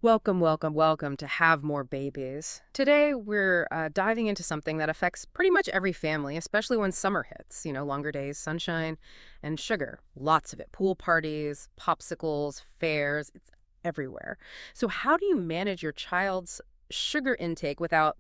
Welcome, welcome, welcome to Have More Babies. Today, we're diving into something that affects pretty much every family, especially when summer hits. Longer days, sunshine, and sugar. Lots of it. Pool parties, popsicles, fairs, it's everywhere. So, how do you manage your child's sugar intake without,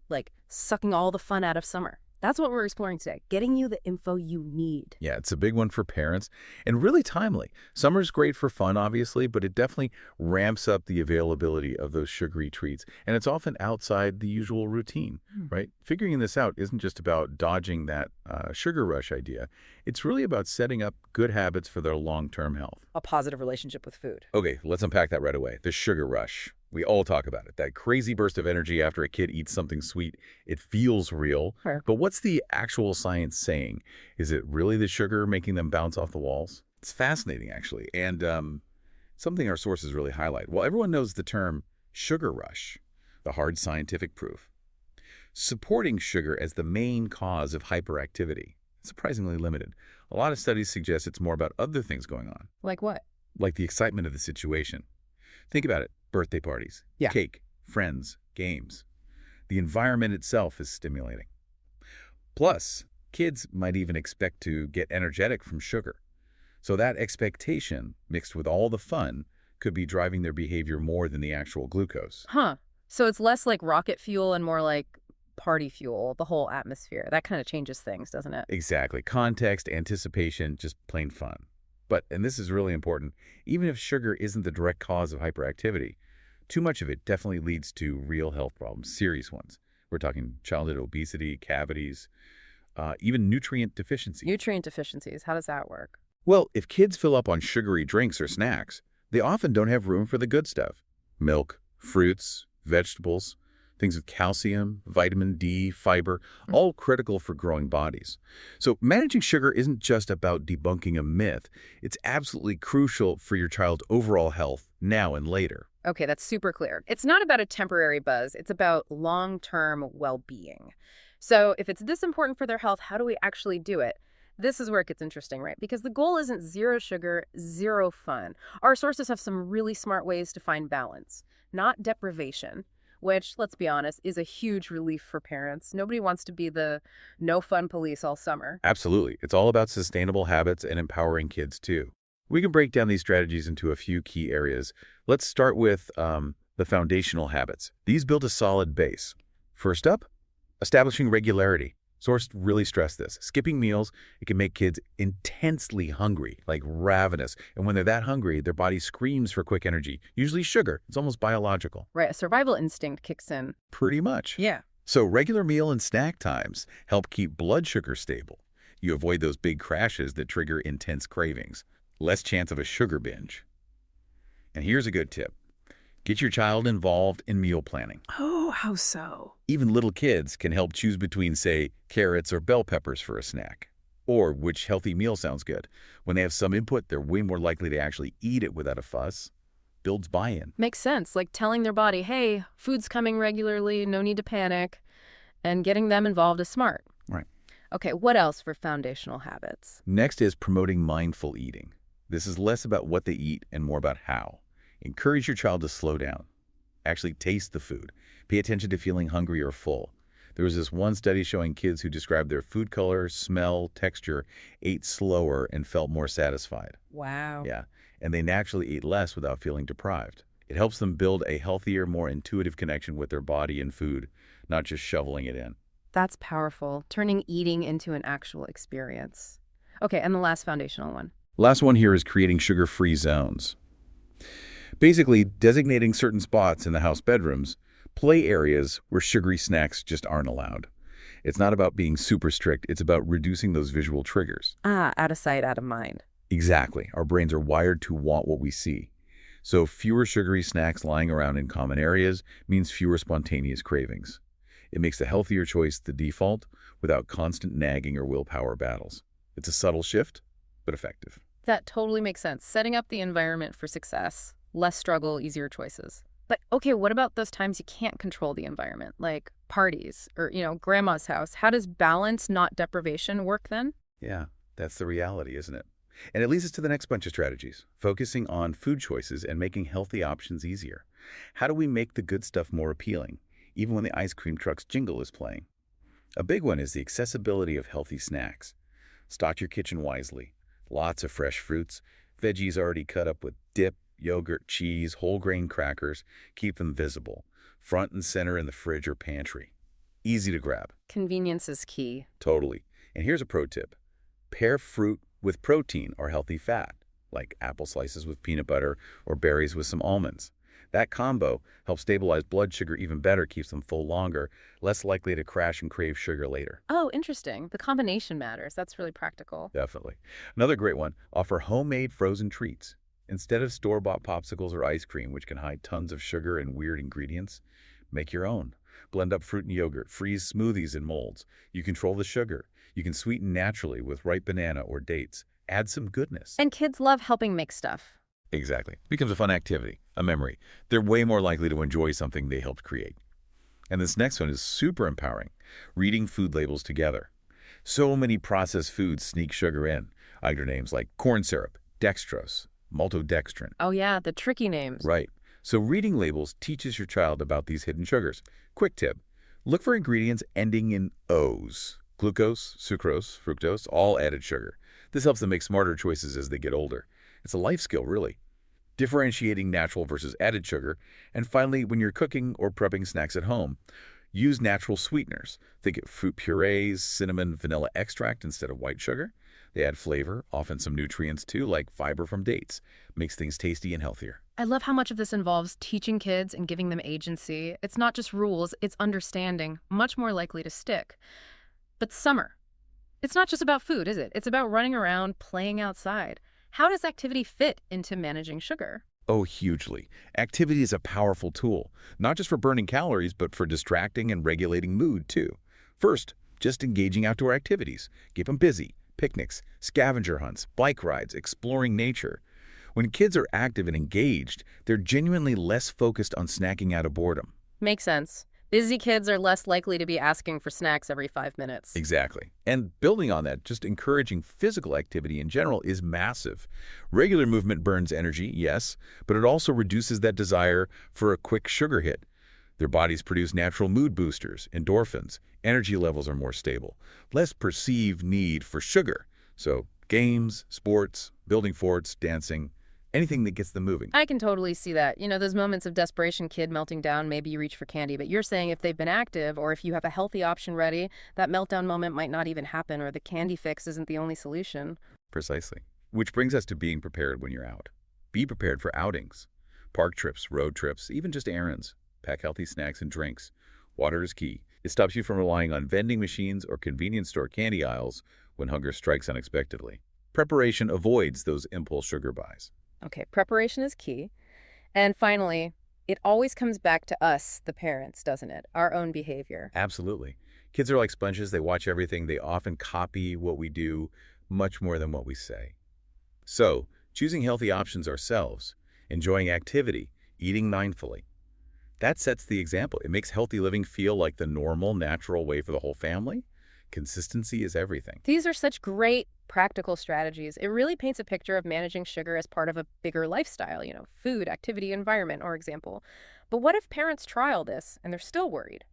sucking all the fun out of summer? That's what we're exploring today, getting you the info you need. Yeah, it's a big one for parents and really timely. Summer's great for fun, obviously, but it definitely ramps up the availability of those sugary treats. And it's often outside the usual routine, Hmm. right? Figuring this out isn't just about dodging that sugar rush idea. It's really about setting up good habits for their long-term health. A positive relationship with food. Okay, let's unpack that right away. The sugar rush. We all talk about it. That crazy burst of energy after a kid eats something sweet. It feels real. Sure. But what's the actual science saying? Is it really the sugar making them bounce off the walls? It's fascinating, actually, and something our sources really highlight. Well, everyone knows the term sugar rush, the hard scientific proof. Supporting sugar as the main cause of hyperactivity is surprisingly limited. A lot of studies suggest it's more about other things going on, Like what? like the excitement of the situation. Think about it. Birthday parties, Yeah. cake, friends, games. The environment itself is stimulating. Plus, kids might even expect to get energetic from sugar. So that expectation, mixed with all the fun, could be driving their behavior more than the actual glucose. Huh. So it's less like rocket fuel and more like party fuel, the whole atmosphere. That kind of changes things, doesn't it? Exactly. Context, anticipation, just plain fun. But, and this is really important, even if sugar isn't the direct cause of hyperactivity, too much of it definitely leads to real health problems, serious ones. We're talking childhood obesity, cavities, even nutrient deficiency. Nutrient deficiencies, how does that work? Well, if kids fill up on sugary drinks or snacks, they often don't have room for the good stuff. Milk, fruits, vegetables, things with calcium, vitamin D, fiber, all critical for growing bodies. So managing sugar isn't just about debunking a myth. It's absolutely crucial for your child's overall health now and later. Okay, that's super clear. It's not about a temporary buzz, it's about long-term well-being. So if it's this important for their health, how do we actually do it? This is where it gets interesting, right? Because the goal isn't zero sugar, zero fun. Our sources have some really smart ways to find balance, not deprivation, which, let's be honest, is a huge relief for parents. Nobody wants to be the no fun police all summer. Absolutely. It's all about sustainable habits and empowering kids too. We can break down these strategies into a few key areas. Let's start with the foundational habits. These build a solid base. First up, establishing regularity. Sources really stress this. Skipping meals, it can make kids intensely hungry, like ravenous. And when they're that hungry, their body screams for quick energy, usually sugar. It's almost biological. Right, a survival instinct kicks in. Pretty much. Yeah. So regular meal and snack times help keep blood sugar stable. You avoid those big crashes that trigger intense cravings. Less chance of a sugar binge. And here's a good tip. Get your child involved in meal planning. Oh, how so? Even little kids can help choose between, say, carrots or bell peppers for a snack. Or which healthy meal sounds good. When they have some input, they're way more likely to actually eat it without a fuss. Builds buy-in. Makes sense, like telling their body, hey, food's coming regularly, no need to panic, and getting them involved is smart. Right. Okay, what else for foundational habits? Next is promoting mindful eating. This is less about what they eat and more about how. Encourage your child to slow down. Actually taste the food. Pay attention to feeling hungry or full. There was this one study showing kids who described their food color, smell, texture, ate slower and felt more satisfied. Wow. Yeah, and they naturally ate less without feeling deprived. It helps them build a healthier, more intuitive connection with their body and food, not just shoveling it in. That's powerful, turning eating into an actual experience. Okay, and the last foundational one. Last one here is creating sugar-free zones. Basically, designating certain spots in the house bedrooms, play areas where sugary snacks just aren't allowed. It's not about being super strict, it's about reducing those visual triggers. Ah, out of sight, out of mind. Exactly. Our brains are wired to want what we see. So fewer sugary snacks lying around in common areas means fewer spontaneous cravings. It makes the healthier choice the default without constant nagging or willpower battles. It's a subtle shift, but effective. That totally makes sense. Setting up the environment for success. Less struggle, easier choices. But okay, what about those times you can't control the environment, like parties or, grandma's house? How does balance, not deprivation, work then? Yeah, that's the reality, isn't it? And it leads us to the next bunch of strategies, focusing on food choices and making healthy options easier. How do we make the good stuff more appealing, even when the ice cream truck's jingle is playing? A big one is the accessibility of healthy snacks. Stock your kitchen wisely. Lots of fresh fruits, veggies already cut up with dip, yogurt, cheese, whole grain crackers. Keep them visible, front and center in the fridge or pantry. Easy to grab. Convenience is key. Totally. And here's a pro tip. Pair fruit with protein or healthy fat, like apple slices with peanut butter or berries with some almonds. That combo helps stabilize blood sugar even better, keeps them full longer, less likely to crash and crave sugar later. Oh, interesting. The combination matters. That's really practical. Definitely. Another great one, offer homemade frozen treats. Instead of store-bought popsicles or ice cream, which can hide tons of sugar and weird ingredients, make your own. Blend up fruit and yogurt, freeze smoothies in molds. You control the sugar. You can sweeten naturally with ripe banana or dates. Add some goodness. And kids love helping make stuff. Exactly. Becomes a fun activity, a memory. They're way more likely to enjoy something they helped create. And this next one is super empowering. Reading food labels together. So many processed foods sneak sugar in. Either names like corn syrup, dextrose, maltodextrin. Oh yeah, the tricky names. Right. So reading labels teaches your child about these hidden sugars. Quick tip. Look for ingredients ending in O's. Glucose, sucrose, fructose, all added sugar. This helps them make smarter choices as they get older. It's a life skill, really. Differentiating natural versus added sugar. And finally, when you're cooking or prepping snacks at home, use natural sweeteners. Think of fruit purees, cinnamon, vanilla extract instead of white sugar. They add flavor, often some nutrients too, like fiber from dates. Makes things tasty and healthier. I love how much of this involves teaching kids and giving them agency. It's not just rules, it's understanding, much more likely to stick. But summer, it's not just about food, is it? It's about running around, playing outside. How does activity fit into managing sugar? Oh, hugely. Activity is a powerful tool, not just for burning calories, but for distracting and regulating mood, too. First, just engaging outdoor activities. Keep them busy. Picnics, scavenger hunts, bike rides, exploring nature. When kids are active and engaged, they're genuinely less focused on snacking out of boredom. Makes sense. Busy kids are less likely to be asking for snacks every 5 minutes. Exactly. And building on that, just encouraging physical activity in general is massive. Regular movement burns energy, yes, but it also reduces that desire for a quick sugar hit. Their bodies produce natural mood boosters, endorphins. Energy levels are more stable. Less perceived need for sugar. So games, sports, building forts, dancing, anything that gets them moving. I can totally see that. You know, those moments of desperation, kid melting down, maybe you reach for candy, but you're saying if they've been active or if you have a healthy option ready, that meltdown moment might not even happen or the candy fix isn't the only solution. Precisely. Which brings us to being prepared when you're out. Be prepared for outings. Park trips, road trips, even just errands. Pack healthy snacks and drinks. Water is key. It stops you from relying on vending machines or convenience store candy aisles when hunger strikes unexpectedly. Preparation avoids those impulse sugar buys. Okay, preparation is key. And finally, it always comes back to us, the parents, doesn't it? Our own behavior. Absolutely. Kids are like sponges. They watch everything. They often copy what we do much more than what we say. So, choosing healthy options ourselves, enjoying activity, eating mindfully, that sets the example. It makes healthy living feel like the normal, natural way for the whole family. Consistency is everything. These are such great practical strategies. It really paints a picture of managing sugar as part of a bigger lifestyle, food, activity, environment, or example. But what if parents try all this and they're still worried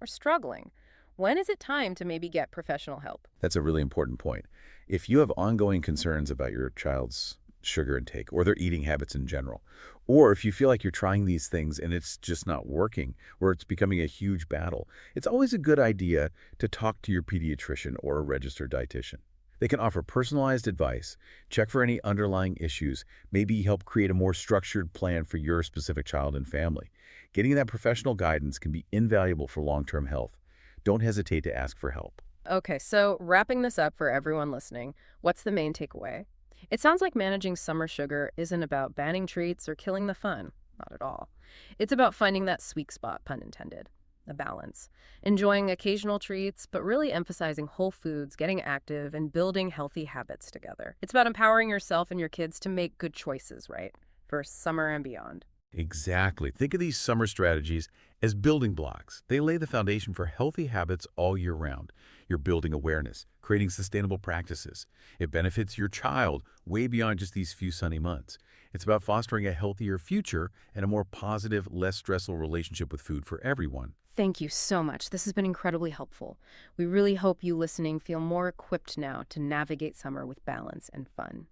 or struggling? When is it time to maybe get professional help? That's a really important point. If you have ongoing concerns about your child's sugar intake or their eating habits in general, or if you feel like you're trying these things and it's just not working, or it's becoming a huge battle, it's always a good idea to talk to your pediatrician or a registered dietitian. They can offer personalized advice, check for any underlying issues, maybe help create a more structured plan for your specific child and family. Getting that professional guidance can be invaluable for long-term health. Don't hesitate to ask for help. Okay, so wrapping this up for everyone listening, what's the main takeaway? It sounds like managing summer sugar isn't about banning treats or killing the fun. Not at all. It's about finding that sweet spot, pun intended, a balance. Enjoying occasional treats, but really emphasizing whole foods, getting active, and building healthy habits together. It's about empowering yourself and your kids to make good choices, right? For summer and beyond. Exactly. Think of these summer strategies as building blocks. They lay the foundation for healthy habits all year round. You're building awareness, creating sustainable practices. It benefits your child way beyond just these few sunny months. It's about fostering a healthier future and a more positive, less stressful relationship with food for everyone. Thank you so much. This has been incredibly helpful. We really hope you listening feel more equipped now to navigate summer with balance and fun.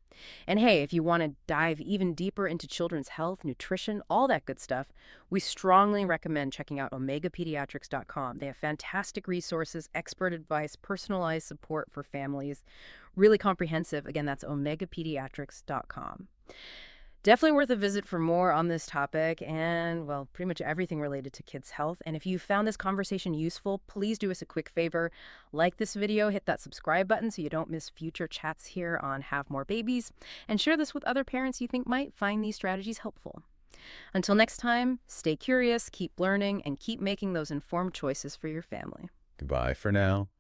And hey, if you want to dive even deeper into children's health, nutrition, all that good stuff, we strongly recommend checking out omegapediatrics.com. They have fantastic resources, expert advice, personalized support for families, really comprehensive. Again, that's omegapediatrics.com. Definitely worth a visit for more on this topic and, well, pretty much everything related to kids' health. And if you found this conversation useful, please do us a quick favor. Like this video, hit that subscribe button so you don't miss future chats here on Have More Babies, and share this with other parents you think might find these strategies helpful. Until next time, stay curious, keep learning, and keep making those informed choices for your family. Goodbye for now.